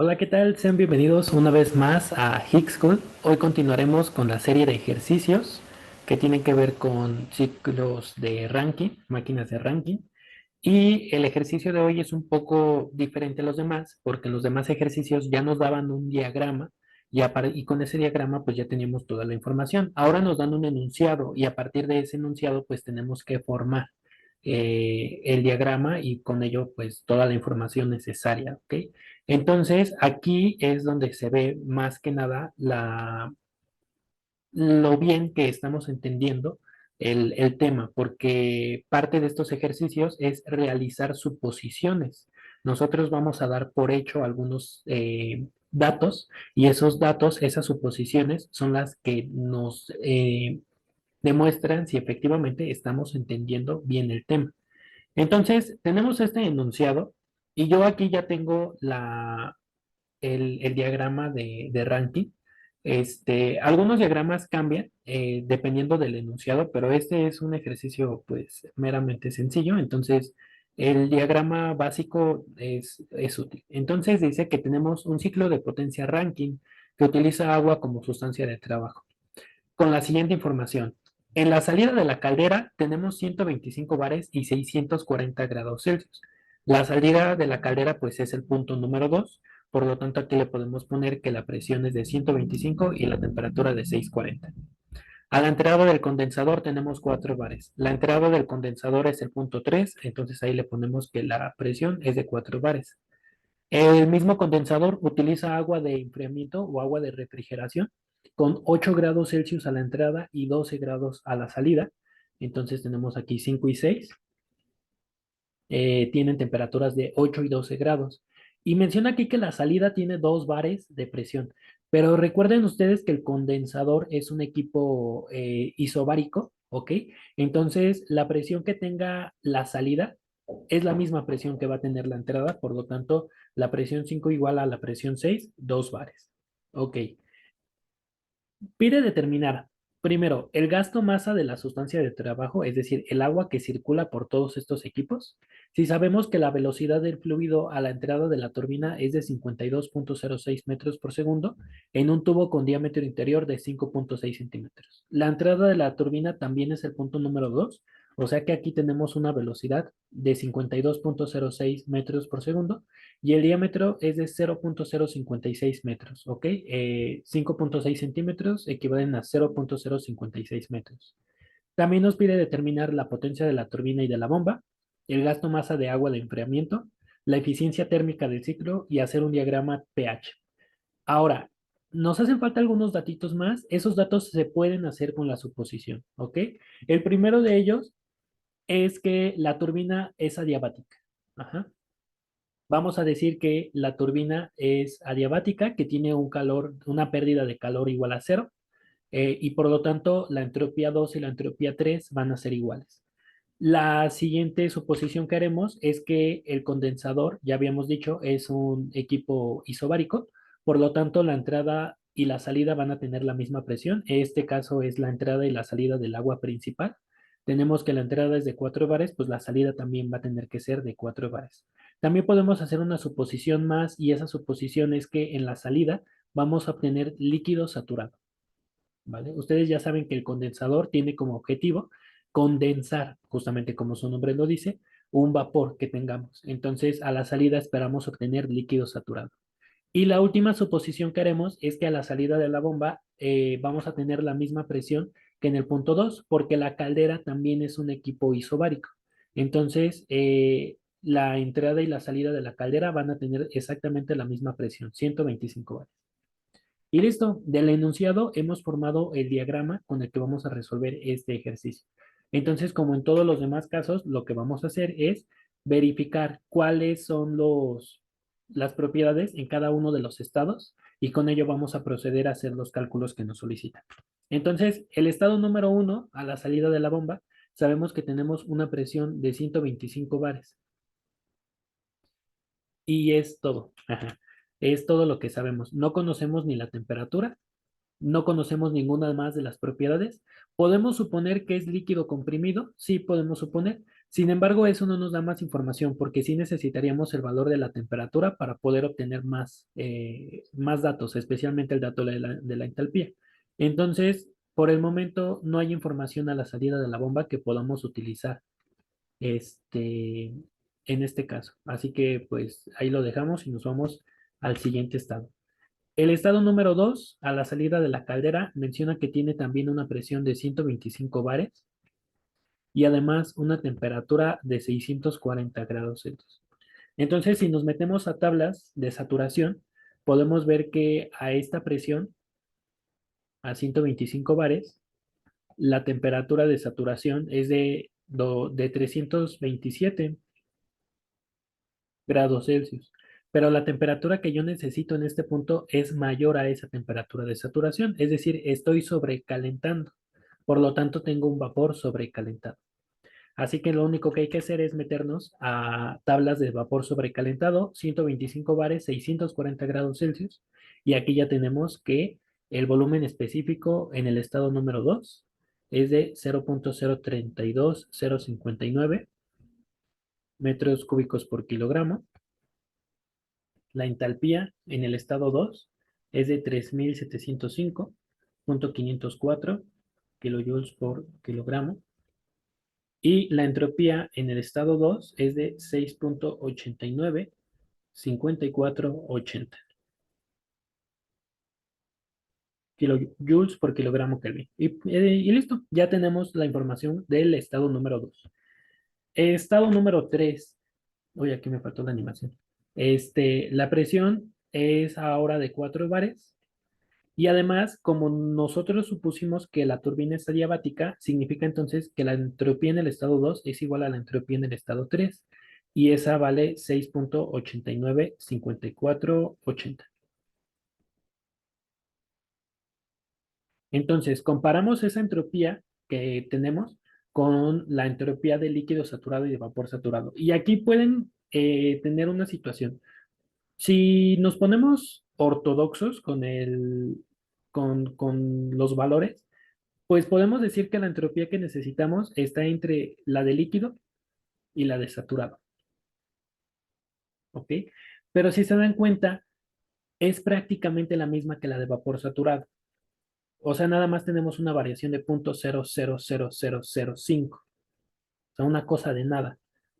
Hola, ¿qué tal? Sean bienvenidos una vez más a Higgs School. Hoy continuaremos con la serie de ejercicios que tienen que ver con ciclos de ranking, máquinas de ranking. Y el ejercicio de hoy es un poco diferente a los demás, porque los demás ejercicios ya nos daban un diagrama y con ese diagrama pues ya teníamos toda la información. Ahora nos dan un enunciado y a partir de ese enunciado pues tenemos que formar el diagrama y con ello pues toda la información necesaria, ¿ok? Entonces aquí es donde se ve más que nada lo bien que estamos entendiendo el tema, porque parte de estos ejercicios es realizar suposiciones. Nosotros vamos a dar por hecho algunos datos y esos datos, esas suposiciones, son las que nos demuestran si efectivamente estamos entendiendo bien el tema. Entonces, tenemos este enunciado y yo aquí ya tengo el diagrama de ranking. Algunos diagramas cambian dependiendo del enunciado, pero este es un ejercicio pues meramente sencillo. Entonces, el diagrama básico es útil. Entonces, dice que tenemos un ciclo de potencia ranking que utiliza agua como sustancia de trabajo con la siguiente información. En la salida de la caldera tenemos 125 bares y 640 grados Celsius. La salida de la caldera pues es el punto número 2, por lo tanto aquí le podemos poner que la presión es de 125 y la temperatura de 640. A la entrada del condensador tenemos 4 bares. La entrada del condensador es el punto 3, entonces ahí le ponemos que la presión es de 4 bares. El mismo condensador utiliza agua de enfriamiento o agua de refrigeración con 8 grados Celsius a la entrada y 12 grados a la salida. Entonces tenemos aquí 5 y 6. Tienen temperaturas de 8 y 12 grados. Y menciona aquí que la salida tiene 2 bares de presión. Pero recuerden ustedes que el condensador es un equipo isobárico, ¿ok? Entonces la presión que tenga la salida es la misma presión que va a tener la entrada, por lo tanto, la presión 5 igual a la presión 6, 2 bares. Ok. Pide determinar, primero, el gasto masa de la sustancia de trabajo, es decir, el agua que circula por todos estos equipos. Si sabemos que la velocidad del fluido a la entrada de la turbina es de 52,06 metros por segundo en un tubo con diámetro interior de 5,6 centímetros. La entrada de la turbina también es el punto número 2, o sea que aquí tenemos una velocidad de 52,06 metros por segundo y el diámetro es de 0,056 metros, ¿ok? 5,6 centímetros equivalen a 0,056 metros. También nos pide determinar la potencia de la turbina y de la bomba, el gasto masa de agua de enfriamiento, la eficiencia térmica del ciclo y hacer un diagrama pH. Ahora, nos hacen falta algunos datitos más. Esos datos se pueden hacer con la suposición, ¿ok? El primero de ellos es que la turbina es adiabática. Ajá. Vamos a decir que la turbina es adiabática, que tiene un calor, una pérdida de calor igual a cero, y por lo tanto la entropía 2 y la entropía 3 van a ser iguales. La siguiente suposición que haremos es que el condensador, ya habíamos dicho, es un equipo isobárico, por lo tanto la entrada y la salida van a tener la misma presión. En este caso es la entrada y la salida del agua principal. Tenemos que la entrada es de 4 bares, pues la salida también va a tener que ser de 4 bares. También podemos hacer una suposición más y esa suposición es que en la salida vamos a obtener líquido saturado. ¿Vale? Ustedes ya saben que el condensador tiene como objetivo condensar, justamente como su nombre lo dice, un vapor que tengamos. Entonces, a la salida esperamos obtener líquido saturado. Y la última suposición que haremos es que a la salida de la bomba vamos a tener la misma presión que en el punto 2, porque la caldera también es un equipo isobárico. Entonces, la entrada y la salida de la caldera van a tener exactamente la misma presión, 125 bares. Y listo, del enunciado hemos formado el diagrama con el que vamos a resolver este ejercicio. Entonces, como en todos los demás casos, lo que vamos a hacer es verificar cuáles son las propiedades en cada uno de los estados y con ello vamos a proceder a hacer los cálculos que nos solicitan. Entonces, el estado número uno, a la salida de la bomba, sabemos que tenemos una presión de 125 bares. Y es todo. Ajá. Es todo lo que sabemos. No conocemos ni la temperatura, no conocemos ninguna más de las propiedades. ¿Podemos suponer que es líquido comprimido? Sí, podemos suponer, Sin embargo, eso no nos da más información porque sí necesitaríamos el valor de la temperatura para poder obtener más datos, especialmente el dato de la entalpía. Entonces, por el momento no hay información a la salida de la bomba que podamos utilizar este, en este caso. Así que pues ahí lo dejamos y nos vamos al siguiente estado. El estado número 2, a la salida de la caldera, menciona que tiene también una presión de 125 bares y además una temperatura de 640 grados Celsius. Entonces, si nos metemos a tablas de saturación, podemos ver que a esta presión, a 125 bares, la temperatura de saturación es de 327 grados Celsius. Pero la temperatura que yo necesito en este punto es mayor a esa temperatura de saturación, es decir, estoy sobrecalentando. Por lo tanto, tengo un vapor sobrecalentado. Así que lo único que hay que hacer es meternos a tablas de vapor sobrecalentado, 125 bares, 640 grados Celsius. Y aquí ya tenemos que el volumen específico en el estado número 2 es de 0.032059 metros cúbicos por kilogramo. La entalpía en el estado 2 es de 3705.504 kilojoules por kilogramo. Y la entropía en el estado 2 es de 6.895480 kilojoules por kilogramo Kelvin. Y listo, ya tenemos la información del estado número 2. Estado número 3. Uy, aquí me faltó la animación. La presión es ahora de 4 bares. Y además, como nosotros supusimos que la turbina es adiabática, significa entonces que la entropía en el estado 2 es igual a la entropía en el estado 3. Y esa vale 6.895480. Entonces, comparamos esa entropía que tenemos con la entropía de líquido saturado y de vapor saturado. Y aquí pueden tener una situación. Si nos ponemos ortodoxos con los valores, pues podemos decir que la entropía que necesitamos está entre la de líquido y la de saturado, ¿ok? Pero si se dan cuenta, es prácticamente la misma que la de vapor saturado. O sea, nada más tenemos una variación de 0.000005. O sea, una cosa de nada.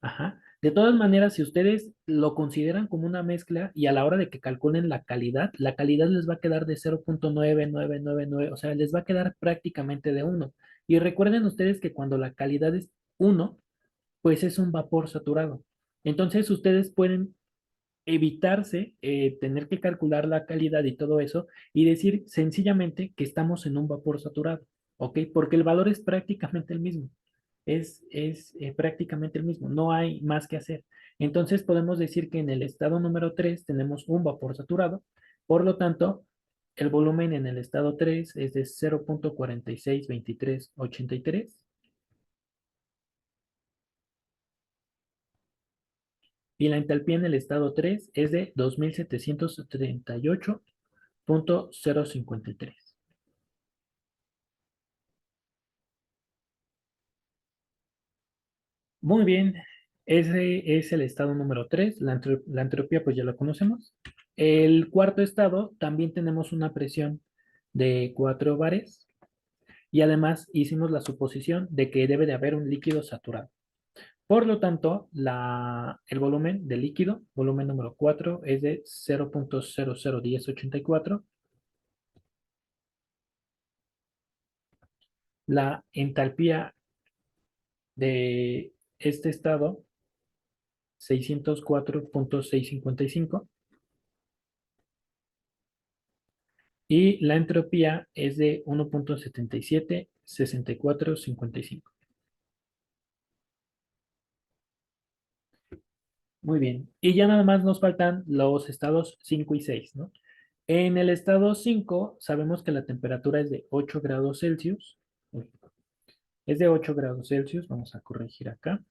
Ajá. De todas maneras, si ustedes lo consideran como una mezcla y a la hora de que calculen la calidad les va a quedar de 0.9999, o sea, les va a quedar prácticamente de uno. Y recuerden ustedes que cuando la calidad es uno, pues es un vapor saturado. Entonces, ustedes pueden evitarse tener que calcular la calidad y todo eso y decir sencillamente que estamos en un vapor saturado, ¿ok? Porque el valor es prácticamente el mismo, es prácticamente el mismo, no hay más que hacer. Entonces podemos decir que en el estado número 3 tenemos un vapor saturado, por lo tanto, el volumen en el estado 3 es de 0.462383 y la entalpía en el estado 3 es de 2738.053. Muy bien, ese es el estado número 3. La entropía pues ya la conocemos. El cuarto estado también tenemos una presión de 4 bares y además hicimos la suposición de que debe de haber un líquido saturado. Por lo tanto, el volumen del líquido, volumen número 4, es de 0.001084. La entalpía de este estado, 604.655. Y la entropía es de 1.776455. Muy bien. Y ya nada más nos faltan los estados 5 y 6, ¿no? En el estado 5 sabemos que la temperatura es de 8 grados Celsius. Es de 8 grados Celsius. Vamos a corregir acá.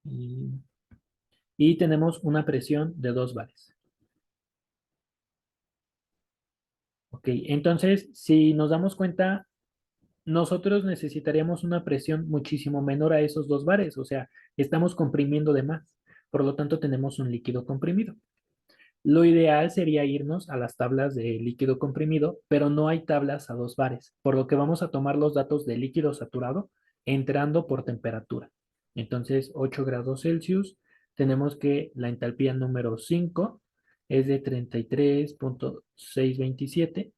Y, y tenemos una presión de 2 bares. Ok, entonces, si nos damos cuenta, nosotros necesitaríamos una presión muchísimo menor a esos 2 bares, o sea, estamos comprimiendo de más, por lo tanto tenemos un líquido comprimido. Lo ideal sería irnos a las tablas de líquido comprimido, pero no hay tablas a 2 bares, por lo que vamos a tomar los datos de líquido saturado entrando por temperatura. Entonces, 8 grados Celsius, tenemos que la entalpía número 5 es de 33,627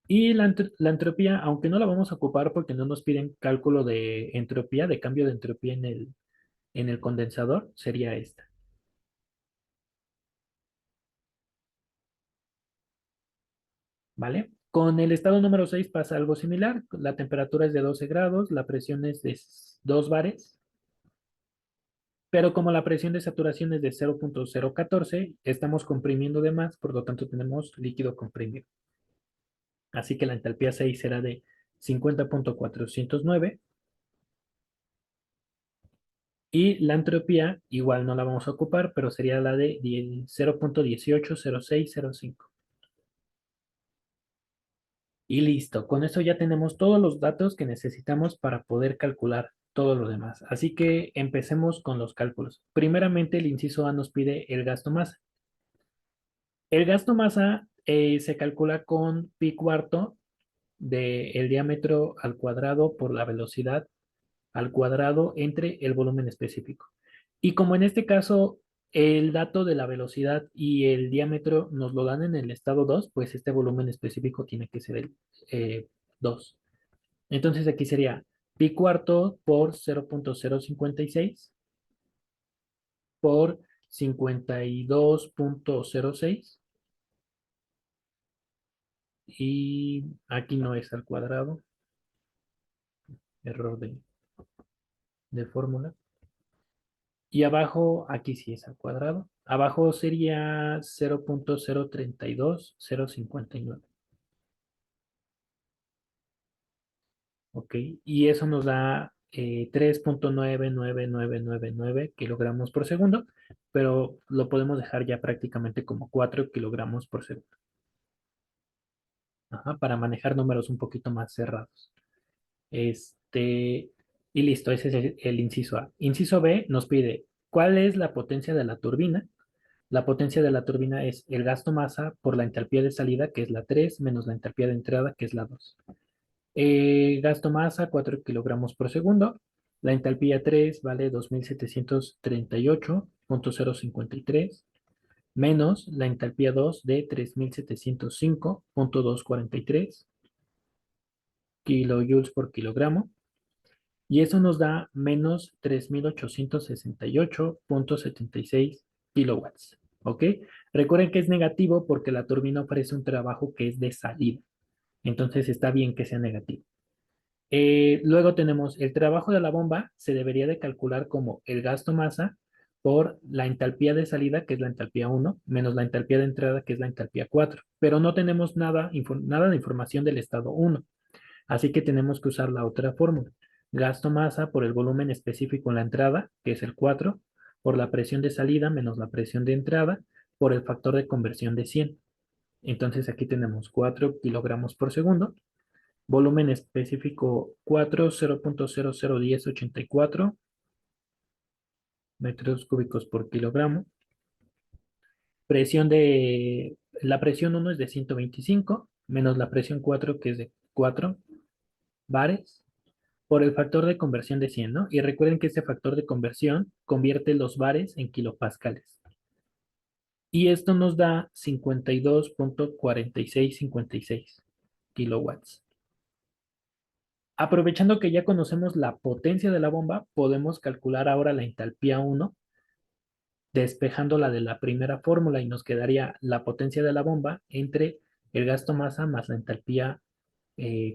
y la entropía, aunque no la vamos a ocupar porque no nos piden cálculo de entropía, de cambio de entropía en el condensador, sería esta. ¿Vale? Con el estado número 6 pasa algo similar. La temperatura es de 12 grados, la presión es de 2 bares, pero como la presión de saturación es de 0,014, estamos comprimiendo de más, por lo tanto tenemos líquido comprimido. Así que la entalpía 6 será de 50,409 y la entropía igual no la vamos a ocupar, pero sería la de 0,180605. Y listo, con eso ya tenemos todos los datos que necesitamos para poder calcular todo lo demás. Así que empecemos con los cálculos. Primeramente, el inciso A nos pide el gasto masa. El gasto masa se calcula con pi cuarto del diámetro al cuadrado por la velocidad al cuadrado entre el volumen específico. Y como en este caso el dato de la velocidad y el diámetro nos lo dan en el estado 2, pues este volumen específico tiene que ser el 2. Entonces aquí sería pi cuarto por 0,056 por 52,06 y aquí no es al cuadrado, error de fórmula. Y abajo, aquí sí es al cuadrado. Abajo sería 0,032059. Ok, y eso nos da 3,99999 kilogramos por segundo, pero lo podemos dejar ya prácticamente como 4 kilogramos por segundo. Ajá, para manejar números un poquito más cerrados. Y listo, ese es el inciso A. Inciso B nos pide cuál es la potencia de la turbina. La potencia de la turbina es el gasto masa por la entalpía de salida, que es la 3 menos la entalpía de entrada, que es la 2. Gasto masa, 4 kilogramos por segundo. La entalpía 3 vale 2738,053 menos la entalpía 2 de 3705,243 kilojoules por kilogramo. Y eso nos da menos 3868,76 kilowatts. ¿Ok? Recuerden que es negativo porque la turbina ofrece un trabajo que es de salida. Entonces está bien que sea negativo. Luego tenemos el trabajo de la bomba, se debería de calcular como el gasto masa por la entalpía de salida, que es la entalpía 1, menos la entalpía de entrada, que es la entalpía 4. Pero no tenemos nada de información del estado 1. Así que tenemos que usar la otra fórmula. Gasto masa por el volumen específico en la entrada, que es el 4, por la presión de salida menos la presión de entrada, por el factor de conversión de 100. Entonces aquí tenemos 4 kilogramos por segundo. Volumen específico 4, 0,001084 metros cúbicos por kilogramo. La presión 1 es de 125, menos la presión 4, que es de 4 bares, por el factor de conversión de 100, ¿no? Y recuerden que este factor de conversión convierte los bares en kilopascales. Y esto nos da 52,4656 kilowatts. Aprovechando que ya conocemos la potencia de la bomba, podemos calcular ahora la entalpía 1, despejándola de la primera fórmula y nos quedaría la potencia de la bomba entre el gasto masa más la entalpía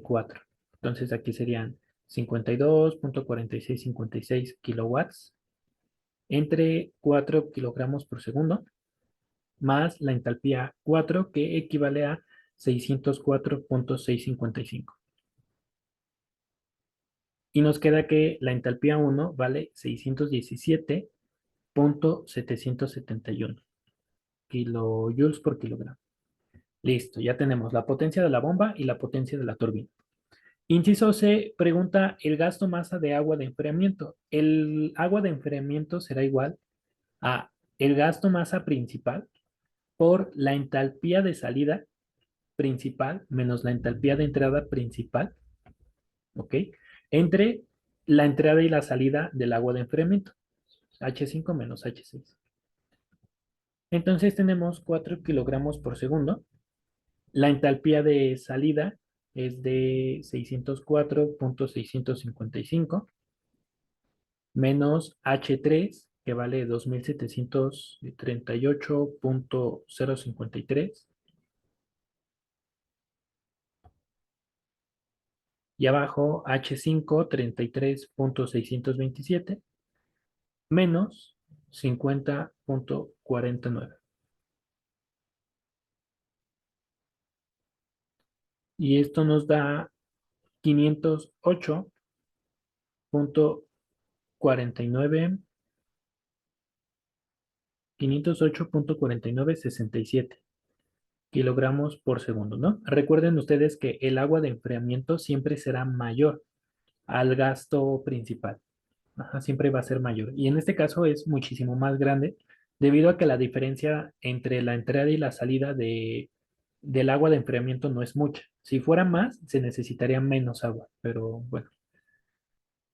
4. Entonces aquí serían 52,4656 kilowatts entre 4 kilogramos por segundo más la entalpía 4 que equivale a 604,655. Y nos queda que la entalpía 1 vale 617,771 kilojoules por kilogramo. Listo, ya tenemos la potencia de la bomba y la potencia de la turbina. Inciso C pregunta el gasto masa de agua de enfriamiento. El agua de enfriamiento será igual a el gasto masa principal por la entalpía de salida principal menos la entalpía de entrada principal, ¿ok? Entre la entrada y la salida del agua de enfriamiento, H5 menos H6. Entonces tenemos 4 kilogramos por segundo. La entalpía de salida es de 604.655 menos H3, que vale 2738.053. Y abajo H5, 33.627 menos 50.49. Y esto nos da 508.49, 508.4967 kilogramos por segundo, ¿no? Recuerden ustedes que el agua de enfriamiento siempre será mayor al gasto principal. Ajá, siempre va a ser mayor. Y en este caso es muchísimo más grande debido a que la diferencia entre la entrada y la salida del agua de enfriamiento no es mucha. Si fuera más, se necesitaría menos agua. Pero bueno,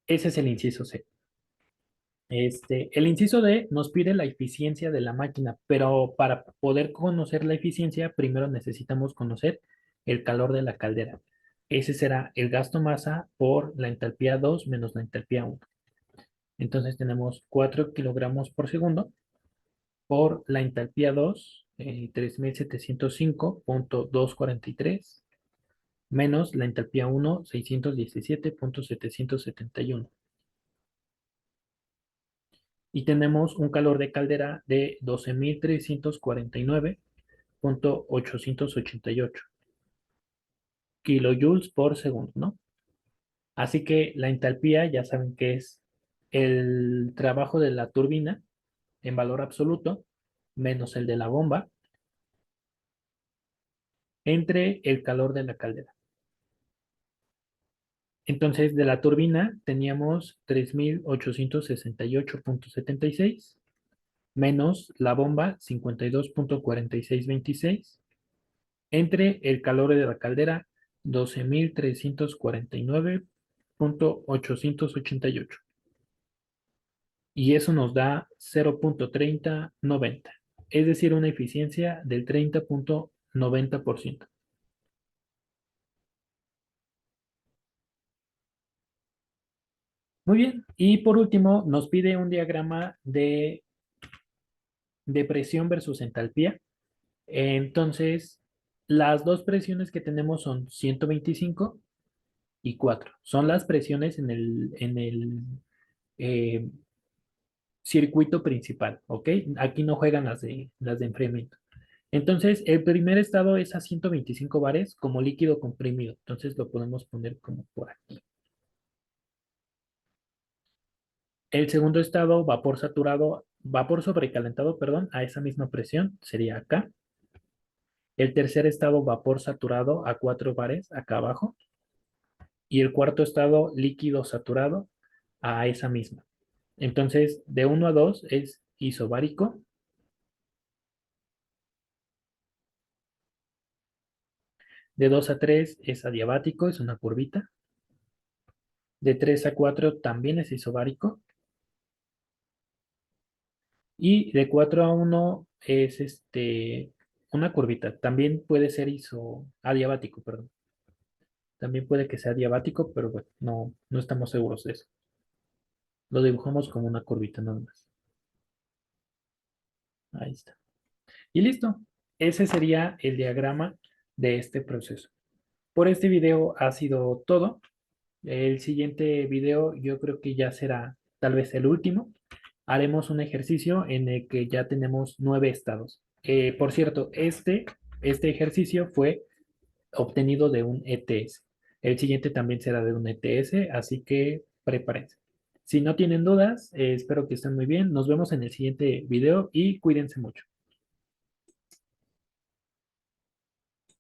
ese es el inciso C. El inciso D nos pide la eficiencia de la máquina, pero para poder conocer la eficiencia, primero necesitamos conocer el calor de la caldera. Ese será el gasto masa por la entalpía 2 menos la entalpía 1. Entonces tenemos 4 kilogramos por segundo por la entalpía 2, 3705.243, menos la entalpía 1, 617.771. Y tenemos un calor de caldera de 12.349.888 kilojoules por segundo, ¿no? Así que la entalpía ya saben que es el trabajo de la turbina en valor absoluto menos el de la bomba entre el calor de la caldera. Entonces, de la turbina teníamos 3.868.76 menos la bomba 52.4626 entre el calor de la caldera 12.349.888. Y eso nos da 0.3090, es decir, una eficiencia del 30.90%. Muy bien. Y por último, nos pide un diagrama de presión versus entalpía. Entonces, las dos presiones que tenemos son 125 y 4. Son las presiones en el eh, circuito principal, ¿ok? Aquí no juegan las de enfriamiento. Entonces, el primer estado es a 125 bares como líquido comprimido. Entonces, lo podemos poner como por aquí. El segundo estado, vapor saturado, vapor sobrecalentado, perdón, a esa misma presión, sería acá. El tercer estado, vapor saturado a 4 bares, acá abajo. Y el cuarto estado, líquido saturado a esa misma. Entonces, de 1 a 2 es isobárico. De 2 a 3 es adiabático, es una curvita. De 3 a 4 también es isobárico. Y de 4 a 1 es una curvita. También puede ser adiabático, perdón. También puede que sea diabático, pero bueno, no estamos seguros de eso. Lo dibujamos como una curvita nada más. Ahí está. Y listo. Ese sería el diagrama de este proceso. Por este video ha sido todo. El siguiente video yo creo que ya será tal vez el último. Haremos un ejercicio en el que ya tenemos 9 estados. Por cierto, este ejercicio fue obtenido de un ETS. El siguiente también será de un ETS, así que prepárense. Si no tienen dudas, espero que estén muy bien. Nos vemos en el siguiente video y cuídense mucho.